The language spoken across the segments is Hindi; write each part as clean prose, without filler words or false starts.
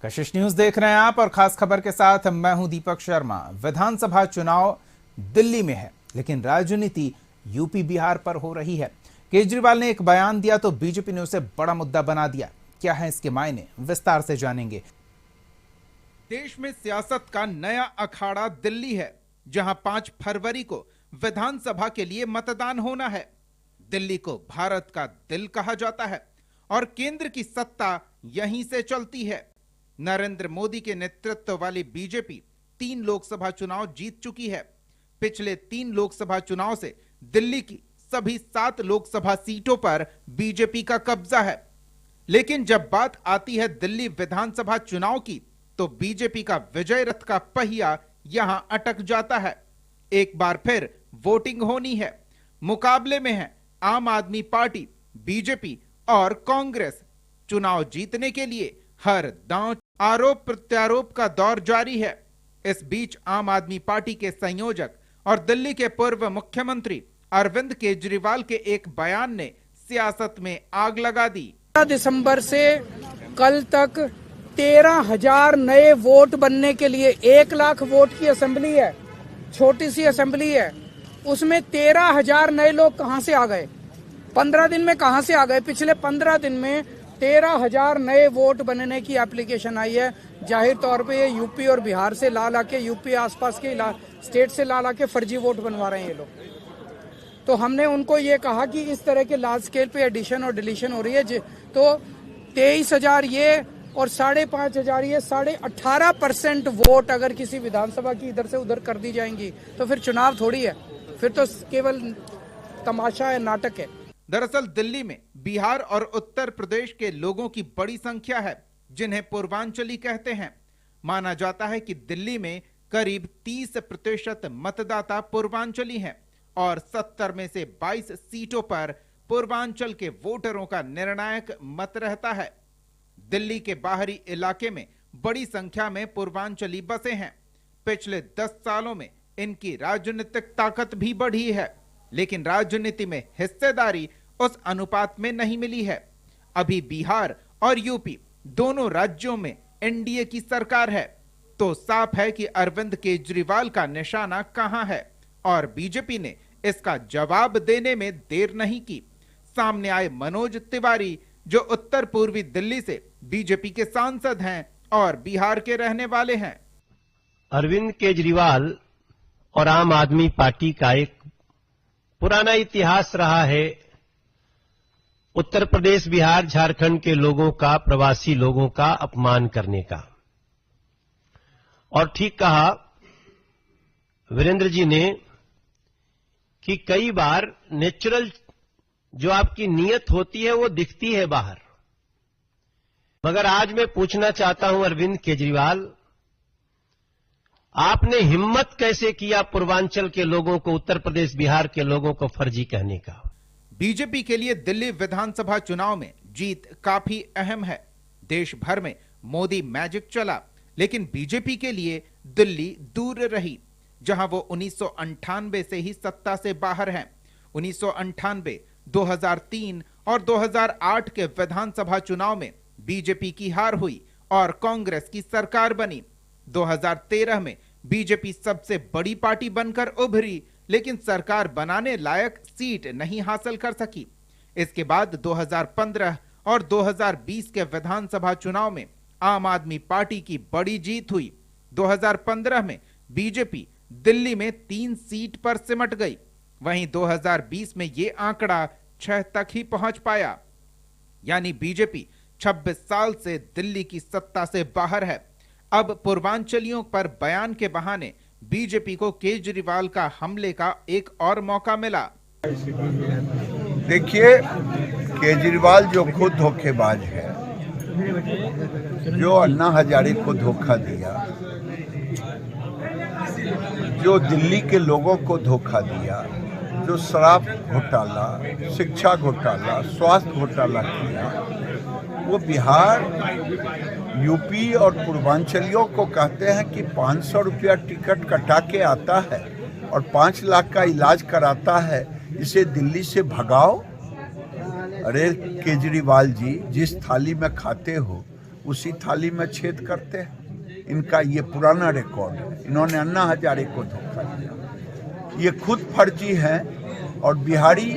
कशिश न्यूज देख रहे हैं आप और खास खबर के साथ मैं हूं दीपक शर्मा। विधानसभा चुनाव दिल्ली में है, लेकिन राजनीति यूपी बिहार पर हो रही है। केजरीवाल ने एक बयान दिया तो बीजेपी ने उसे बड़ा मुद्दा बना दिया। क्या है इसके मायने, विस्तार से जानेंगे। देश में सियासत का नया अखाड़ा दिल्ली है, जहां 5 फरवरी को विधानसभा के लिए मतदान होना है। दिल्ली को भारत का दिल कहा जाता है और केंद्र की सत्ता यहीं से चलती है। नरेंद्र मोदी के नेतृत्व वाली बीजेपी 3 लोकसभा चुनाव जीत चुकी है। पिछले 3 लोकसभा चुनाव से दिल्ली की सभी 7 लोकसभा सीटों पर बीजेपी का कब्जा है। लेकिन जब बात आती है दिल्ली विधानसभा चुनाव की, तो बीजेपी का विजय रथ का पहिया यहां अटक जाता है। एक बार फिर वोटिंग होनी है। मुकाबले में है आम आदमी पार्टी, बीजेपी और कांग्रेस। चुनाव जीतने के लिए हर दांव आरोप प्रत्यारोप का दौर जारी है। इस बीच आम आदमी पार्टी के संयोजक और दिल्ली के पूर्व मुख्यमंत्री अरविंद केजरीवाल के एक बयान ने सियासत में आग लगा दी। 15 दिसंबर से कल तक 13,000 नए वोट बनने के लिए 1 लाख वोट की असेंबली है, छोटी सी असेंबली है, उसमें 13,000 नए लोग कहां से आ गए? 15 दिन में कहां से आ गए? पिछले 15 दिन में 13,000 नए वोट बनने की एप्लीकेशन आई है। जाहिर तौर पे ये यूपी और बिहार से ला के, यूपी आसपास के स्टेट से ला के फर्जी वोट बनवा रहे हैं ये लोग। तो हमने उनको ये कहा कि इस तरह के लार्ज स्केल पे एडिशन और डिलीशन हो रही है, तो 23,000 ये और 5,500 ये 18.5% वोट अगर किसी विधानसभा की इधर से उधर कर दी जाएंगी तो फिर चुनाव थोड़ी है, फिर तो केवल तमाशा है, नाटक है। दरअसल दिल्ली में बिहार और उत्तर प्रदेश के लोगों की बड़ी संख्या है, जिन्हें पूर्वांचली कहते हैं। माना जाता है कि दिल्ली में करीब 30% मतदाता पूर्वांचली हैं और 70 में से 22 सीटों पर पूर्वांचल के वोटरों का निर्णायक मत रहता है। दिल्ली के बाहरी इलाके में बड़ी संख्या में पूर्वांचली बसे हैं। पिछले 10 सालों में इनकी राजनीतिक ताकत भी बढ़ी है, लेकिन राजनीति में हिस्सेदारी उस अनुपात में नहीं मिली है। अभी बिहार और यूपी दोनों राज्यों में एनडीए की सरकार है, तो साफ है कि अरविंद केजरीवाल का निशाना कहां है और बीजेपी ने इसका जवाब देने में देर नहीं की। सामने आए मनोज तिवारी, जो उत्तर पूर्वी दिल्ली से बीजेपी के सांसद हैं और बिहार के रहने वाले हैं। अरविंद केजरीवाल और आम आदमी पार्टी का एक पुराना इतिहास रहा है उत्तर प्रदेश, बिहार, झारखंड के लोगों का, प्रवासी लोगों का अपमान करने का। और ठीक कहा वीरेंद्र जी ने कि कई बार नेचुरल जो आपकी नीयत होती है वो दिखती है बाहर। मगर आज मैं पूछना चाहता हूं अरविंद केजरीवाल, आपने हिम्मत कैसे किया पूर्वांचल के लोगों को, उत्तर प्रदेश बिहार के लोगों को फर्जी कहने का? बीजेपी के लिए दिल्ली विधानसभा चुनाव में जीत काफी अहम है। देश भर में मोदी मैजिक चला, लेकिन बीजेपी के लिए दिल्ली दूर रही, जहां वो 1998 से ही सत्ता से बाहर हैं। 1998, 2003 और 2008 के विधानसभा चुनाव में बीजेपी की हार हुई और कांग्रेस की सरकार बनी। 2013 में बीजेपी सबसे बड़ी पार्टी बनकर उभरी, लेकिन सरकार बनाने लायक सीट नहीं हासिल कर सकी। इसके बाद 2015 और 2020 के विधानसभा चुनाव में आम आदमी पार्टी की बड़ी जीत हुई। 2015 में बीजेपी दिल्ली में 3 सीट पर सिमट गई, वहीं 2020 में यह आंकड़ा 6 तक ही पहुंच पाया। यानी बीजेपी 26 साल से दिल्ली की सत्ता से बाहर है। अब पूर्वांचलियों पर बयान के बहाने बीजेपी को केजरीवाल का हमले का एक और मौका मिला। देखिए, केजरीवाल जो खुद धोखेबाज है, जो अन्ना हजारे को धोखा दिया, जो दिल्ली के लोगों को धोखा दिया, जो शराब घोटाला, शिक्षा घोटाला, स्वास्थ्य घोटाला किया, वो बिहार, यूपी और पूर्वांचलियों को कहते हैं कि 500 रुपया टिकट कटा के आता है और 5 लाख का इलाज कराता है, इसे दिल्ली से भगाओ। अरे केजरीवाल जी, जिस थाली में खाते हो उसी थाली में छेद करते हैं। इनका ये पुराना रिकॉर्ड है। इन्होंने अन्ना हजारे को धोखा दिया, ये खुद फर्जी है और बिहारी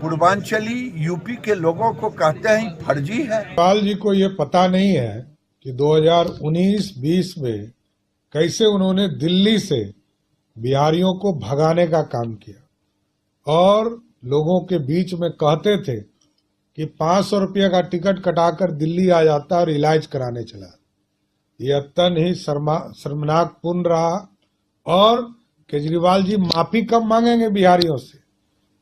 पूर्वांचली यूपी के लोगों को कहते हैं फर्जी है। राज्यपाल जी को ये पता नहीं है कि 2019-20 में कैसे उन्होंने दिल्ली से बिहारियों को भगाने का काम किया और लोगों के बीच में कहते थे कि 500 रुपये का टिकट कटाकर दिल्ली आ जाता और इलाज कराने चला। ये अत्यंत ही शर्मनाकपूर्ण रहा। और केजरीवाल जी माफी कब मांगेंगे बिहारियों से?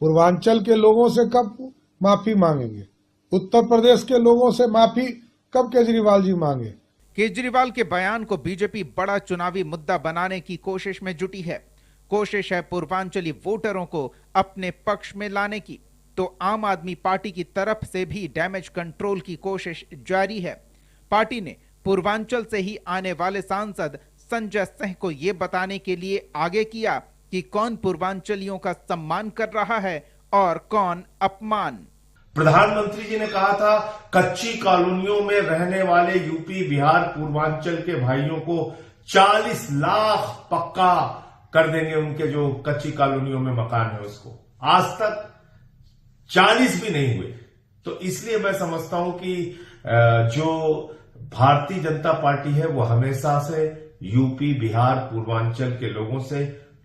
पूर्वांचल के लोगों से कब माफी मांगेंगे? उत्तर प्रदेश के लोगों से माफी कब केजरीवाल जी मांगे? केजरीवाल के बयान को बीजेपी बड़ा चुनावी मुद्दा बनाने की कोशिश में जुटी है। कोशिश है पूर्वांचली वोटरों को अपने पक्ष में लाने की, तो आम आदमी पार्टी की तरफ से भी डैमेज कंट्रोल की कोशिश जारी है। पार्टी ने पूर्वांचल से ही आने वाले सांसद संजय सिंह को यह बताने के लिए आगे किया कि कौन पूर्वांचलियों का सम्मान कर रहा है और कौन अपमान। प्रधानमंत्री जी ने कहा था कच्ची कॉलोनियों में रहने वाले यूपी बिहार पूर्वांचल के भाइयों को 40 लाख पक्का कर देंगे। उनके जो कच्ची कॉलोनियों में मकान है उसको आज तक 40 भी नहीं हुए। तो इसलिए मैं समझता हूं कि जो भारतीय जनता पार्टी है वो हमेशा से यूपी बिहार पूर्वांचल के लोगों से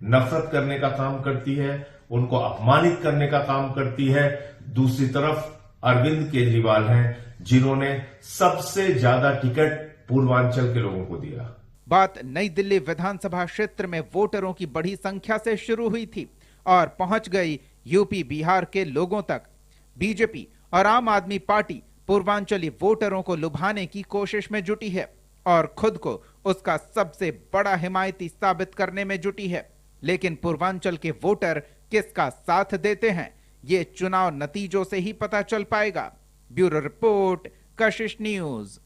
नफरत करने का काम करती है, उनको अपमानित करने का काम करती है। दूसरी तरफ अरविंद केजरीवाल हैं जिन्होंने सबसे ज्यादा टिकट पूर्वांचल के लोगों को दिया। बात नई दिल्ली विधानसभा क्षेत्र में वोटरों की बड़ी संख्या से शुरू हुई थी और पहुंच गई यूपी बिहार के लोगों तक। बीजेपी और आम आदमी पार्टी पूर्वांचली वोटरों को लुभाने की कोशिश में जुटी है और खुद को उसका सबसे बड़ा हिमायती साबित करने में जुटी है। लेकिन पूर्वांचल के वोटर किसका साथ देते हैं, ये चुनाव नतीजों से ही पता चल पाएगा। ब्यूरो रिपोर्ट, कशिश न्यूज।